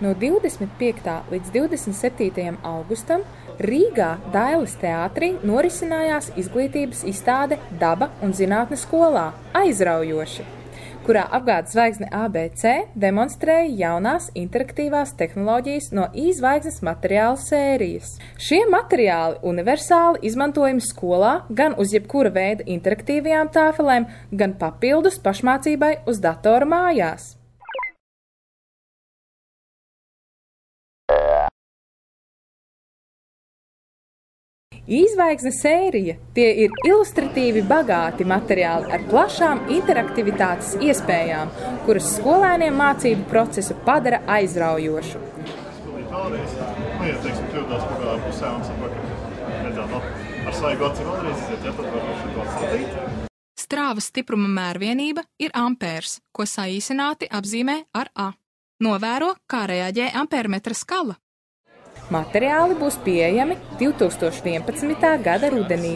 No 25. līdz 27. augustam Rīgā Dailes teātrī norisinājās izglītības izstāde Daba un zinātne skolā Aizraujoši, kurā apgādes zvaigzne ABC demonstrēja jaunās interaktīvās tehnoloģijas no I-zvaigznes materiālu sērijas. Šie materiāli universāli izmantojami skolā gan uz jebkura veida interaktīvajām tāfelēm, gan papildus pašmācībai uz datora mājās. I-zvaigzne sērija – tie ir ilustratīvi bagāti materiāli ar plašām interaktivitātes iespējām, kuras skolēniem mācību procesu padara aizraujošu. Strāvas stipruma mērvienība ir ampērs, ko saīsināti apzīmē ar A. Novēro, kā reaģē ampērmetra skala. Materiāli būs pieejami 2011. gada rudenī.